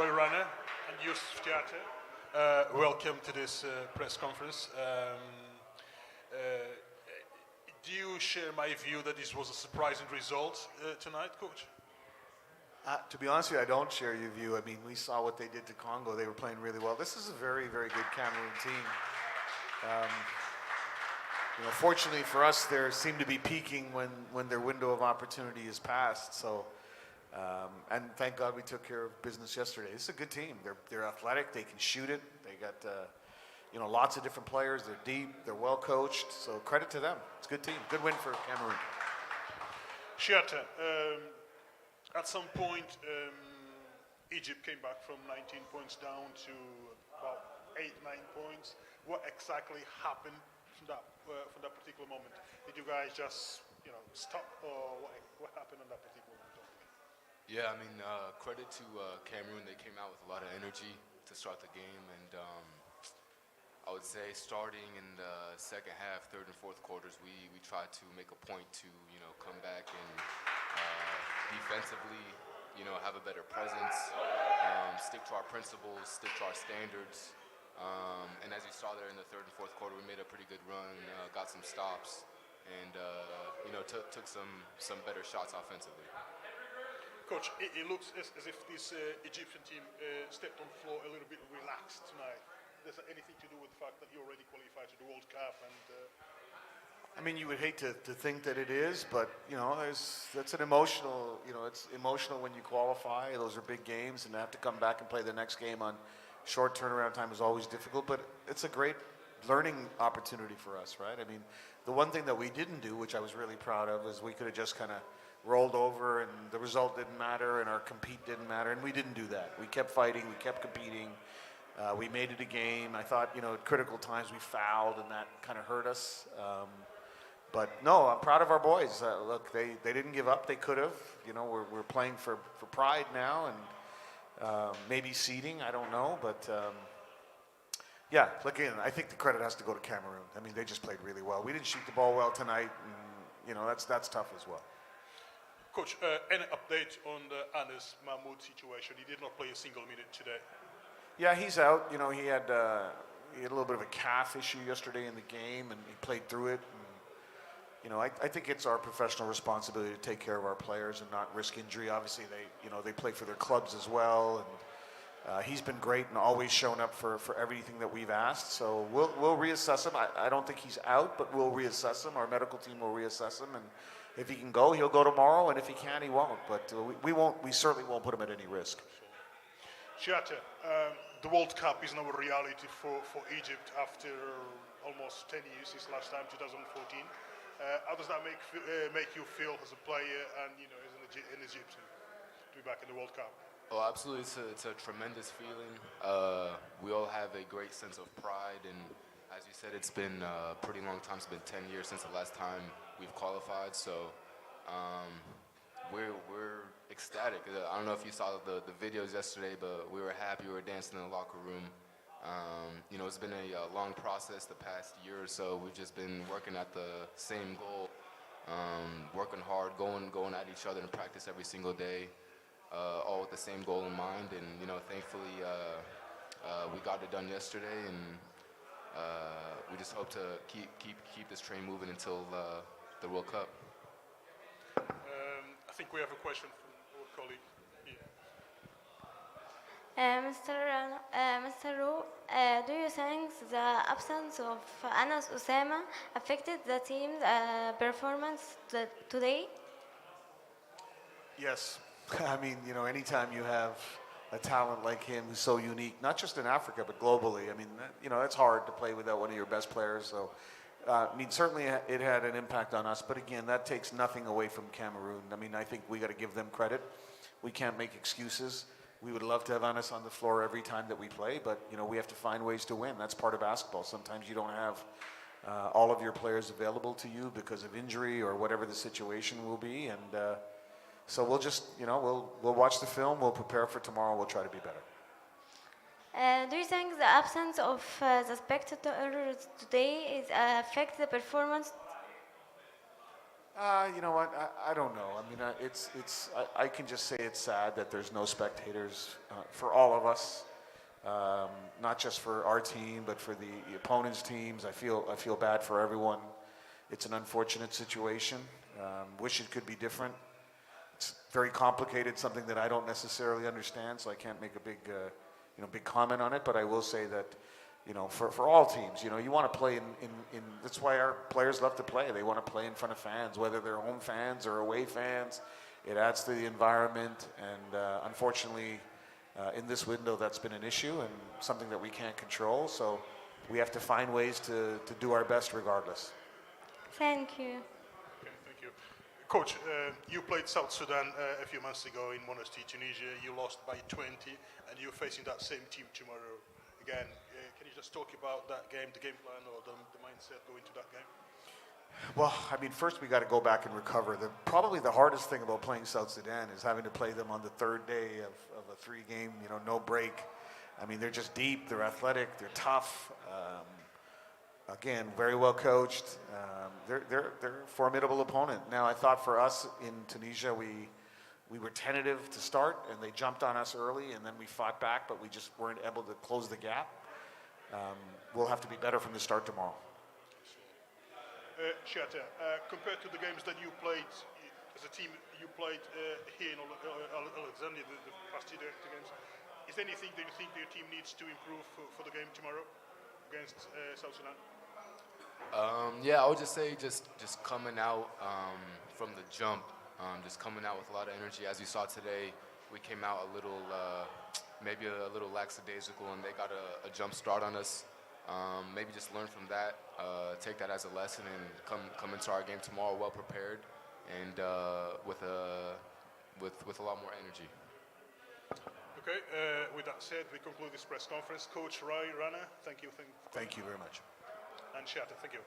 Roy Runner and Yusuf Theater. Welcome to this press conference. Do you share my view that this was a surprising result tonight, Coach? To be honest with you, I don't share your view. I mean, we saw what they did to Congo. They were playing really well. This is a very, very good Cameroon team. Fortunately for us, they seem to be peaking when their window of opportunity is passed. So, and thank God we took care of business yesterday. This is a good team. They're athletic. They can shoot it. They got lots of different players. They're deep. They're well coached. So credit to them. It's a good team. Good win for Cameroon. Shiata, at some point, Egypt came back from 19 points down to about 8-9 points. What exactly happened from that particular moment? Did you guys just stop, or what happened on that particular moment? Yeah, I mean, credit to Cameroon. They came out with a lot of energy to start the game, and I would say starting in the second half, third and fourth quarters, we tried to make a point to come back and defensively have a better presence, stick to our principles, stick to our standards, and as you saw there in the third and fourth quarter, we made a pretty good run, got some stops, and took some better shots offensively. Coach, it looks as if this Egyptian team stepped on the floor a little bit relaxed tonight. Does that anything to do with the fact that you already qualified to the World Cup? And I mean, you would hate to think that it is, but that's an emotional. It's emotional when you qualify. Those are big games, and to have to come back and play the next game on short turnaround time is always difficult. But it's a great learning opportunity for us, right? I mean, the one thing that we didn't do, which I was really proud of, is we could have just kind of rolled over and the result didn't matter and our compete didn't matter, and we didn't do that. We kept fighting, we kept competing, we made it a game. I thought, at critical times we fouled and that kind of hurt us. But no, I'm proud of our boys. Look, they didn't give up. They could have. We're playing for pride now and maybe seeding, I don't know. But yeah, look, again, I think the credit has to go to Cameroon. I mean, they just played really well. We didn't shoot the ball well tonight, and that's tough as well. Coach, any update on the Anas Mahmoud situation? He did not play a single minute today. Yeah, he's out. He had a little bit of a calf issue yesterday in the game, and he played through it. And, I think it's our professional responsibility to take care of our players and not risk injury. Obviously, they play for their clubs as well, and he's been great and always shown up for everything that we've asked. So we'll reassess him. I don't think he's out, but we'll reassess him. Our medical team will reassess him, and if he can go, he'll go tomorrow, and if he can't, he won't. But we certainly won't put him at any risk. Shiata, the World Cup is now a reality for Egypt after almost 10 years, since last time, 2014. How does that make you feel as a player and as an Egyptian to be back in the World Cup? Oh, absolutely. It's a tremendous feeling. We all have a great sense of pride, and as you said, it's been a pretty long time. It's been 10 years since the last time we've qualified, so we're ecstatic. I don't know if you saw the videos yesterday, but we were happy. We were dancing in the locker room. It's been a long process the past year or so. We've just been working at the same goal, working hard, going at each other in practice every single day, all with the same goal in mind. And thankfully, we got it done yesterday, and we just hope to keep this train moving until the World Cup. I think we have a question from our colleague here. Mr. Roux, do you think the absence of Anas Osama affected the team's performance today? Yes. I mean, anytime you have a talent like him who's so unique, not just in Africa, but globally, I mean, it's hard to play without one of your best players. So, certainly it had an impact on us, but again, that takes nothing away from Cameroon. I mean, I think we got to give them credit. We can't make excuses. We would love to have Anas on the floor every time that we play, but we have to find ways to win. That's part of basketball. Sometimes you don't have all of your players available to you because of injury or whatever the situation will be, and so we'll just, we'll watch the film. We'll prepare for tomorrow. We'll try to be better. Do you think the absence of the spectators today is affect the performance? You know what? I don't know. I mean, I can just say it's sad that there's no spectators for all of us, not just for our team, but for the opponents' teams. I feel bad for everyone. It's an unfortunate situation. Wish it could be different. It's very complicated, something that I don't necessarily understand, so I can't make a big comment on it. But I will say that, for all teams, you want to play in that's why our players love to play. They want to play in front of fans, whether they're home fans or away fans. It adds to the environment, and unfortunately, in this window, that's been an issue and something that we can't control. So we have to find ways to do our best regardless. Thank you. Okay, thank you. Coach, you played South Sudan a few months ago in Monastir, Tunisia. You lost by 20, and you're facing that same team tomorrow. Again, can you just talk about that game, the game plan, or the mindset going to that game? Well, I mean, first we got to go back and recover. Probably the hardest thing about playing South Sudan is having to play them on the third day of a three-game, no break. I mean, they're just deep, they're athletic, they're tough. Again, very well coached. They're a formidable opponent. Now, I thought for us in Tunisia, we were tentative to start, and they jumped on us early, and then we fought back, but we just weren't able to close the gap. We'll have to be better from the start tomorrow. Shatter, compared to the games that you played as a team, you played here in Alexandria, the past two games, is there anything that you think your team needs to improve for the game tomorrow against South Sudan? Yeah, I would just say just coming out from the jump, just coming out with a lot of energy. As you saw today, we came out a little, maybe a little lackadaisical, and they got a jump start on us. Maybe just learn from that, take that as a lesson, and come into our game tomorrow well prepared and with a lot more energy. Okay, with that said, we conclude this press conference. Coach Rana, thank you. Thank you very much. And Shatter, thank you.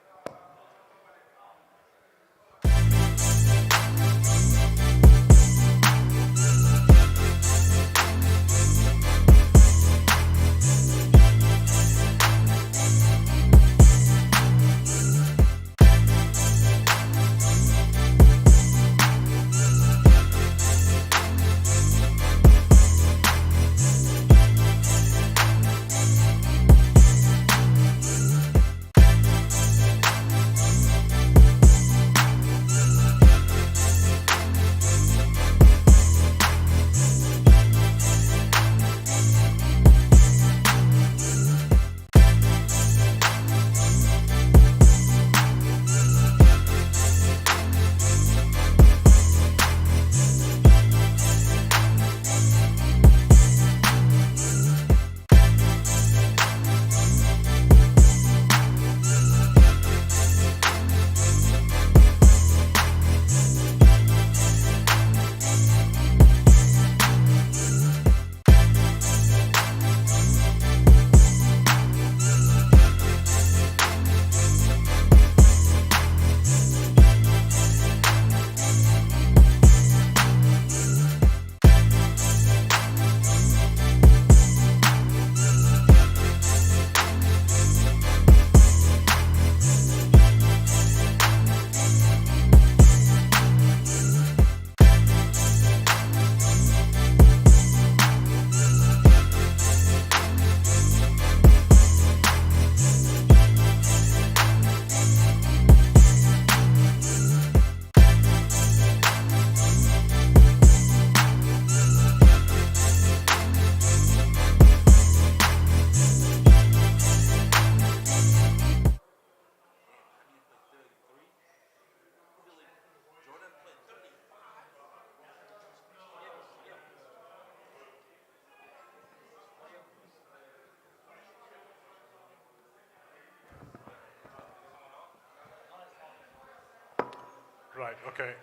Right, okay.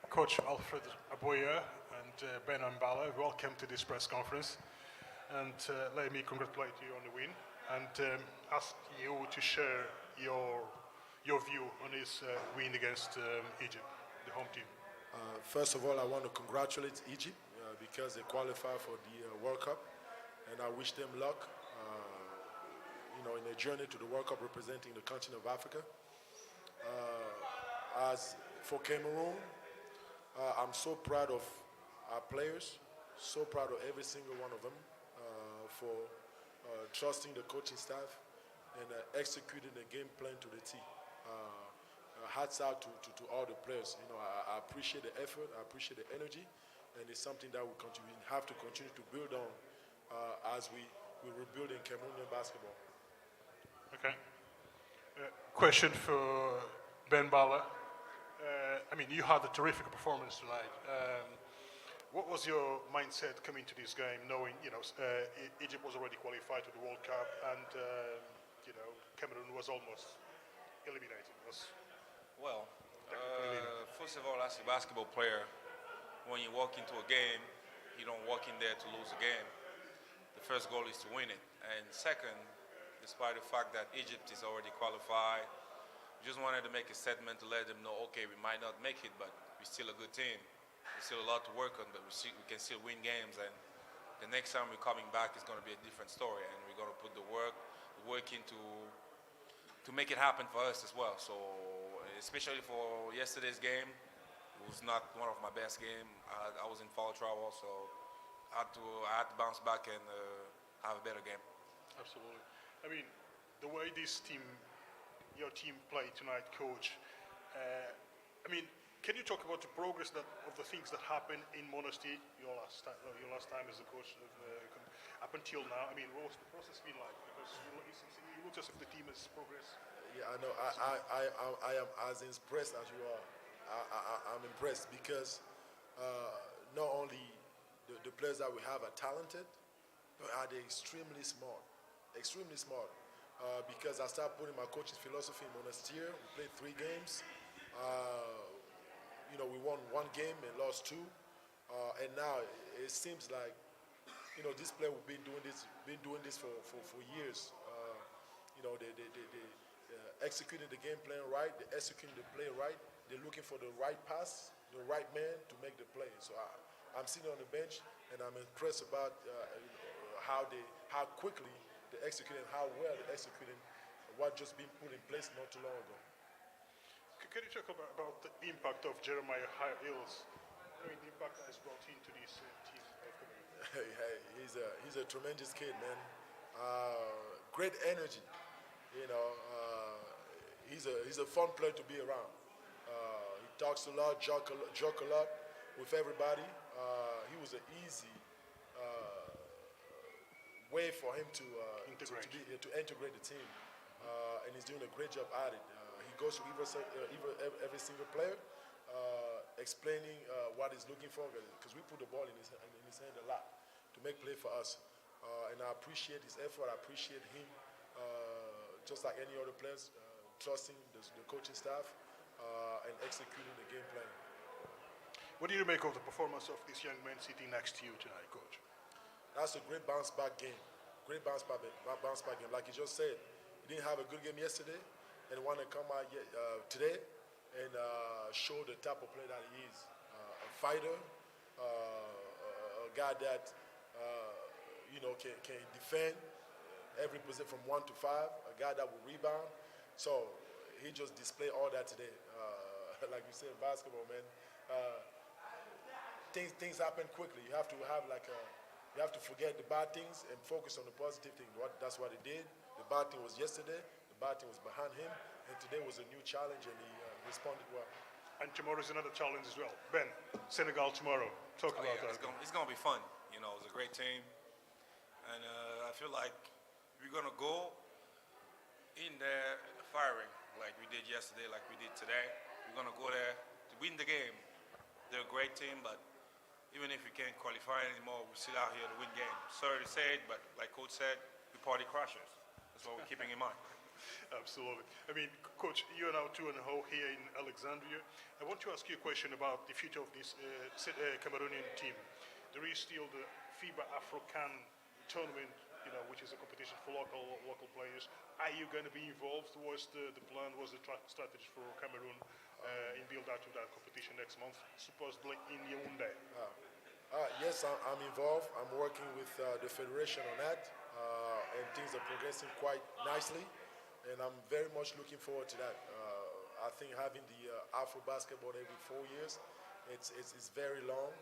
Coach Alfred Aboya and Ben Ambala, welcome to this press conference. And let me congratulate you on the win and ask you to share your view on this win against Egypt, the home team. First of all, I want to congratulate Egypt because they qualified for the World Cup, and I wish them luck, in their journey to the World Cup representing the continent of Africa. As For Cameroon, I'm so proud of our players, so proud of every single one of them for trusting the coaching staff and executing the game plan to the T. Hats out to all the players. You know, I appreciate the effort, I appreciate the energy, and it's something that we have to continue to build on as we rebuild in Cameroonian basketball. Okay. Question for Ben Bala. I mean, you had a terrific performance tonight. What was your mindset coming to this game, knowing Egypt was already qualified to the World Cup, and Cameroon was almost eliminated? Well, first of all, as a basketball player, when you walk into a game, you don't walk in there to lose a game. The first goal is to win it, and second, despite the fact that Egypt is already qualified, we just wanted to make a statement to let them know, okay, we might not make it, but we're still a good team. There's still a lot to work on, but we can still win games, and the next time we're coming back is going to be a different story, and we're going to put the work in to make it happen for us as well. So, especially for yesterday's game, it was not one of my best games. I was in foul trouble, so I had to bounce back and have a better game. Absolutely. I mean, the way your team played tonight, Coach. I mean, can you talk about the progress of the things that happened in Monastir your last time as a coach up until now? I mean, what was the process been like? Because it looks as if the team has progressed. Yeah, I know. I am as impressed as you are. I'm impressed because not only the players that we have are talented, but they extremely smart. Extremely smart. Because I started putting my coach's philosophy in Monastir. We played 3 games. We won 1 game and lost 2. And now it seems like, this player have been doing this for years. They executing the game plan right. They're executing the play right. They're looking for the right pass, the right man to make the play. So I'm sitting on the bench and I'm impressed about how quickly they execute and how well they're executing what just been put in place not too long ago. Can you talk about the impact of Jeremiah Hills? I mean, the impact that is brought into this team of Cameroon. Hey, he's a tremendous kid, man. Great energy. He's a fun player to be around. He talks a lot, joke a lot with everybody. He was an easy way for him to integrate the team, and he's doing a great job at it. He goes to every single player, explaining what he's looking for, because we put the ball in his hand a lot to make play for us. And I appreciate his effort. I appreciate him, just like any other players, trusting the coaching staff and executing the game plan. What do you make of the performance of this young man sitting next to you tonight, Coach? That's a great bounce back game. Great bounce back game. Like you just said, he didn't have a good game yesterday, and want to come out today and show the type of player that he is. A fighter, a guy that can defend every position from 1 to 5, a guy that will rebound. So he just displayed all that today. Like you said, basketball, man. Things happen quickly. You have to you have to forget the bad things and focus on the positive thing. That's what he did. The bad thing was yesterday. The bad thing was behind him, and today was a new challenge, and he responded well. And tomorrow is another challenge as well. Ben, Senegal tomorrow. Talk about that. It's going to be fun. It's a great team, and I feel like we're going to go in there firing like we did yesterday, like we did today. We're going to go there to win the game. They're a great team, but even if we can't qualify anymore, we're still out here to win games. Sorry to say it, but like Coach said, we party crashers. That's what we're keeping in mind. Absolutely. I mean, Coach, you're now 2-0 here in Alexandria. I want to ask you a question about the future of this Cameroonian team. There is still the FIBA African tournament, which is a competition for local players. Are you going to be involved? What's the plan? What's the strategy for Cameroon in build-out to that competition next month, supposedly in Yaoundé? Yes, I'm involved. I'm working with the federation on that, and things are progressing quite nicely, and I'm very much looking forward to that. I think having the Afro basketball every 4 years, it's very long,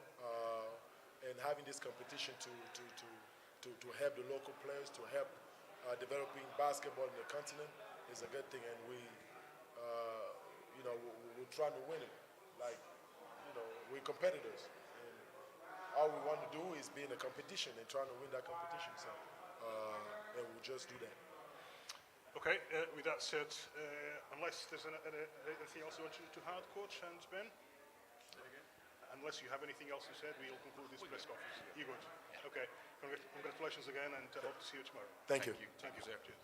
and having this competition to help the local players, to help developing basketball in the continent is a good thing, and we're trying to win it. Like, we're competitors, and all we want to do is be in a competition and trying to win that competition. So, and we'll just do that. Okay, with that said, unless there's anything else you want to add, Coach and Ben? Unless you have anything else to say, we'll conclude this press conference. You good? Okay. Congratulations again, and hope to see you tomorrow. Thank you. Thank you, sir. Cheers.